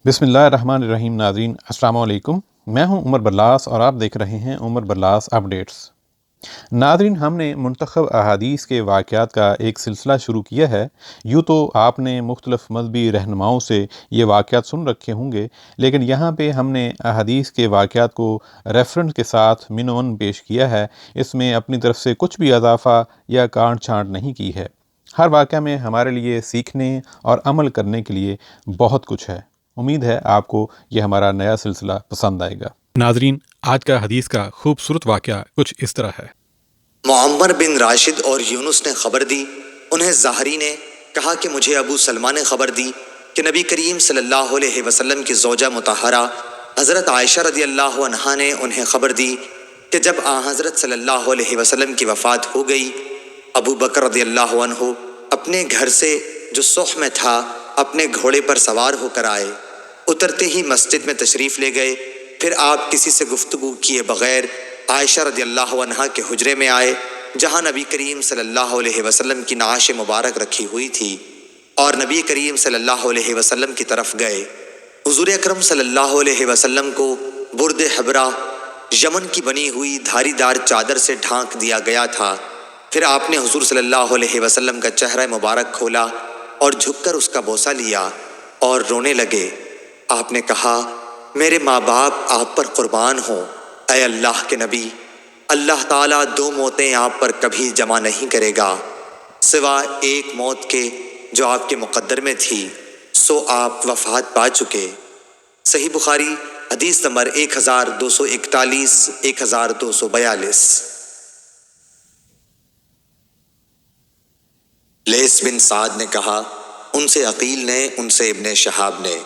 बिस्मिल्लाहिर्रहमानिर्रहीम। नाज़रीन अस्सलाम वालेकुम। मैं हूं उमर बरलास और आप देख रहे हैं उमर बरलास अपडेट्स। नाज़रीन, हमने मुंतखब अहादीस के वाक़यात का एक सिलसिला शुरू किया है। यूँ तो आपने मुख्तलिफ़ मज़हबी रहनुमाओं से ये वाक़यात सुन रखे होंगे, लेकिन यहाँ पे हमने अहादीस के वाक़यात को रेफ़रेंस के साथ मिनवन पेश किया है। इसमें अपनी तरफ से कुछ भी इजाफ़ा या काट छाँट नहीं की है। हर वाक़या में हमारे लिए सीखने और अमल करने के लिए बहुत कुछ है। उम्मीद है आपको यह हमारा नया सिलसिला पसंद आएगा। नाज़रीन, आज का हदीस का खूबसूरत वाक़या कुछ इस तरह है। मुअम्मर बिन राशिद और यूनुस ने खबर दी। उन्हें ज़ाहरी ने कहा कि मुझे अबू सलमा ने खबर दी कि नबी करीम सल्लल्लाहु अलैहि वसल्लम की ज़ौजा मुतहरा हज़रत आयशा रज़ियल्लाहु अन्हा ने उन्हें खबर दी कि जब हज़रत सल्लल्लाहु अलैहि वसल्लम की वफ़ात हो गई, अबू बकर रज़ियल्लाहु अन्हु अपने घर से जो सुह में था अपने घोड़े पर सवार होकर आए। उतरते ही मस्जिद में तशरीफ़ ले गए। फिर आप किसी से गुफ्तगू किए बग़ैर आयशा रज़ियल्लाहु अन्हा के हुजरे में आए, जहाँ नबी करीम सल्लल्लाहु अलैहि वसल्लम की नाश मुबारक रखी हुई थी, और नबी करीम सल्लल्लाहु अलैहि वसल्लम की तरफ गए। हुज़ूर अकरम सल्लल्लाहु अलैहि वसल्लम को बुर्द हबरा, यमन की बनी हुई धारीदार चादर से ढांक दिया गया था। फिर आपने हुज़ूर सल्लल्लाहु अलैहि वसल्लम का चेहरा मुबारक खोला और झुककर उसका बोसा लिया और रोने लगे। आपने कहा, मेरे माँ बाप आप पर कुर्बान हों। ऐ अल्लाह के नबी, अल्लाह ताला दो मौतें आप पर कभी जमा नहीं करेगा सिवा एक मौत के जो आपके मुक़द्दर में थी, सो आप वफ़ात पा चुके। सही बुखारी हदीस नंबर 1241 1242। लेस बिन साद ने कहा, उनसे अकील ने, उनसे इब्ने शहाब ने,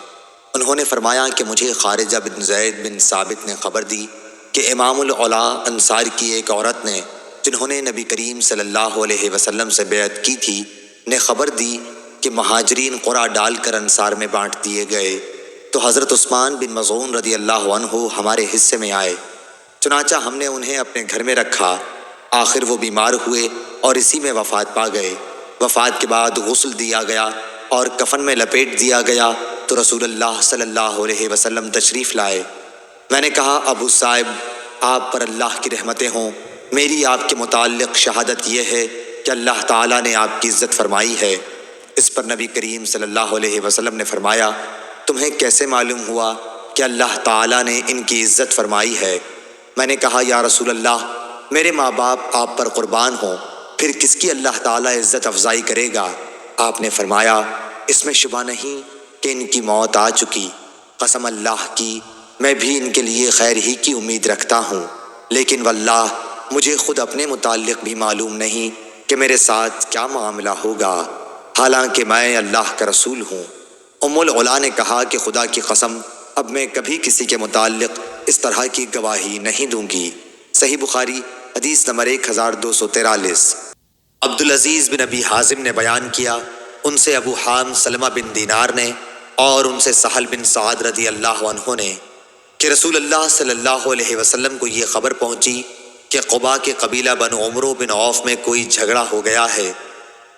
उन्होंने फरमाया कि मुझे खारिजा बिन ज़ैद बिन साबित ने खबर दी कि इमामुल औला अंसार की एक औरत ने, जिन्होंने नबी करीम सल्लल्लाहु अलैहि वसल्लम से बैत की थी, ने खबर दी कि महाजरीन क़ुरा डालकर अंसार में बांट दिए गए। तो हज़रत उस्मान बिन मज़ऊन रज़ियल्लाहु अन्हु हमारे हिस्से में आए। चुनाचा हमने उन्हें अपने घर में रखा। आखिर वो बीमार हुए और इसी में वफ़ात पा गए। वफ़ात के बाद गुस्ल दिया गया और कफन में लपेट दिया गया तो रसूलुल्लाह सल्लल्लाहु अलैहि वसल्लम तशरीफ़ लाए। मैंने कहा, अबू साहिब, आप पर अल्लाह की रहमतें हों। मेरी आपके मुताल्लिक़ शहादत यह है कि अल्लाह ताला ने आपकी इज़्ज़त फरमाई है। इस पर नबी करीम सल्लल्लाहु अलैहि वसल्लम ने फरमाया, तुम्हें कैसे मालूम हुआ कि अल्लाह ताला ने इनकी इज़्ज़त फरमाई है? मैंने कहा, या रसूल अल्लाह, मेरे माँ बाप आप पर कुर्बान हों, फिर किसकी अल्लाह ताला इज़्ज़त अफ़ज़ाई करेगा? आपने फरमाया, इसमें शुबा नहीं कि इनकी मौत आ चुकी। कसम अल्लाह की, मैं भी इनके लिए खैर ही की उम्मीद रखता हूँ, लेकिन वल्लाह मुझे खुद अपने मुताल्लिक़ भी मालूम नहीं कि मेरे साथ क्या मामला होगा, हालांकि मैं अल्लाह का रसूल हूँ। उम्मुल उला ने कहा कि खुदा की कसम, अब मैं कभी किसी के मुताल्लिक़ इस तरह की गवाही नहीं दूंगी। सही बुखारी हदीस नंबर 1243। अब्दुल अजीज़ बिन अबी हाजिम ने बयान किया, उनसे अबू हाम सलमा बिन दीनार ने और उनसे सहल बिन साद रज़ियल्लाहु अन्हु ने कि रसूलुल्लाह सल्लल्लाहु अलैहि वसल्लम को ये खबर पहुंची कि क़ुबा के कबीला बनु उमरो बिन औफ में कोई झगड़ा हो गया है।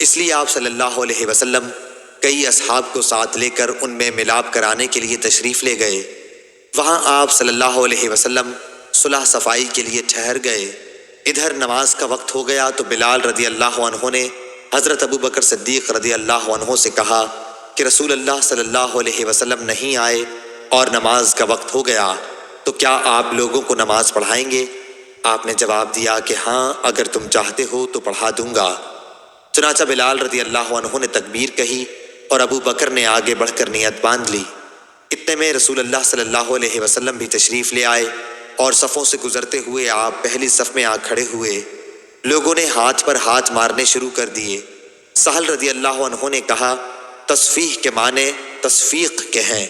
इसलिए आप सल्लल्लाहु अलैहि वसल्लम कई असहाब को साथ लेकर उनमें मिलाप कराने के लिए तशरीफ़ ले गए। वहाँ आप सल्लल्लाहु अलैहि वसल्लम सुलह सफ़ाई के लिए ठहर गए। इधर नमाज का वक्त हो गया तो बिलाल रज़ियल्लाहु अन्हु ने हज़रत अबू बकर सिद्दीक़ रज़ियल्लाहु अन्हु से कहा कि रसूलुल्लाह सल्लल्लाहु अलैहि वसल्लम नहीं आए और नमाज का वक्त हो गया, तो क्या आप लोगों को नमाज पढ़ाएंगे? आपने जवाब दिया कि हाँ, अगर तुम चाहते हो तो पढ़ा दूंगा। चुनाचा बिलाल रज़ियल्लाहु अन्हु ने तकबीर कही और अबू बकर ने आगे बढ़कर नियत बांध ली। इतने में रसूलुल्लाह सल्लल्लाहु अलैहि वसल्लम भी तशरीफ़ ले आए और सफ़ों से गुजरते हुए आप पहली सफ़ में आ खड़े हुए। लोगों ने हाथ पर हाथ मारने शुरू कर दिए। सहल रज़ियल्लाहु अन्हु ने कहा, तस्फीह के माने तस्फीक के हैं।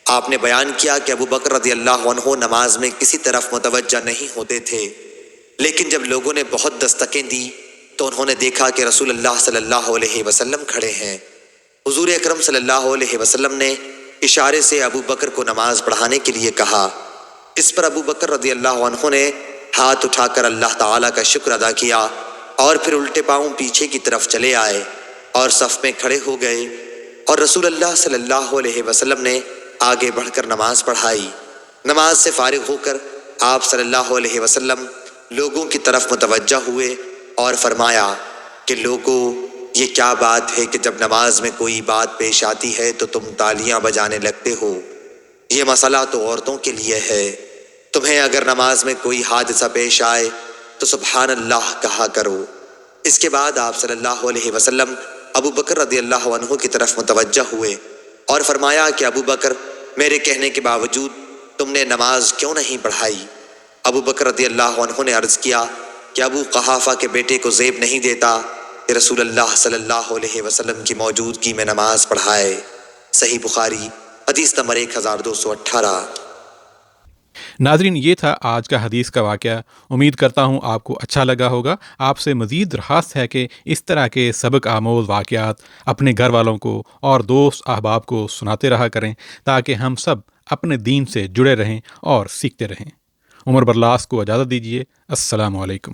आपने बयान किया कि अबू बकर रज़ियल्लाहु अन्हु नमाज में किसी तरफ मुतवज्जा नहीं होते थे, लेकिन जब लोगों ने बहुत दस्तकें दी तो उन्होंने देखा कि रसूलुल्लाह सल्लल्लाहु अलैहि वसल्लम खड़े हैं। हुज़ूर अकरम सल्लल्लाहु अलैहि वसल्लम ने इशारे से अबू बकर को नमाज पढ़ाने के लिए कहा। इस पर अबू बकर रज़ियल्लाहु अन्हु ने हाथ उठाकर अल्लाह ताला का शुक्र अदा किया और फिर उल्टे पांव पीछे की तरफ चले आए और सफ़ में खड़े हो गए और रसूलुल्लाह सल्लल्लाहु अलैहि वसल्लम ने آگے بڑھ کر نماز پڑھائی۔ نماز سے فارغ ہو کر آپ صلی اللہ علیہ وسلم لوگوں کی طرف متوجہ ہوئے اور فرمایا کہ لوگوں، یہ کیا بات ہے کہ جب نماز میں کوئی بات پیش آتی ہے تو تم تالیاں بجانے لگتے ہو؟ یہ مسئلہ تو عورتوں کے لیے ہے۔ تمہیں اگر نماز میں کوئی حادثہ پیش آئے تو سبحان اللہ کہا کرو۔ اس کے بعد آپ صلی اللہ علیہ وسلم ابو بکر رضی اللہ عنہ کی طرف متوجہ ہوئے اور فرمایا کہ ابو بکر، میرے کہنے کے باوجود تم نے نماز کیوں نہیں پڑھائی؟ ابو بکر رضی اللہ عنہ نے عرض کیا کہ ابو قحافہ کے بیٹے کو زیب نہیں دیتا کہ رسول اللہ صلی اللہ علیہ وسلم کی موجودگی میں نماز پڑھائے۔ صحیح بخاری حدیث نمبر 1218۔ ناظرین، یہ تھا آج کا حدیث کا واقعہ۔ امید کرتا ہوں آپ کو اچھا لگا ہوگا۔ آپ سے مزید درخواست ہے کہ اس طرح کے سبق آموز واقعات اپنے گھر والوں کو اور دوست احباب کو سناتے رہا کریں تاکہ ہم سب اپنے دین سے جڑے رہیں اور سیکھتے رہیں۔ عمر برلاس کو اجازت دیجیے۔ السلام علیکم۔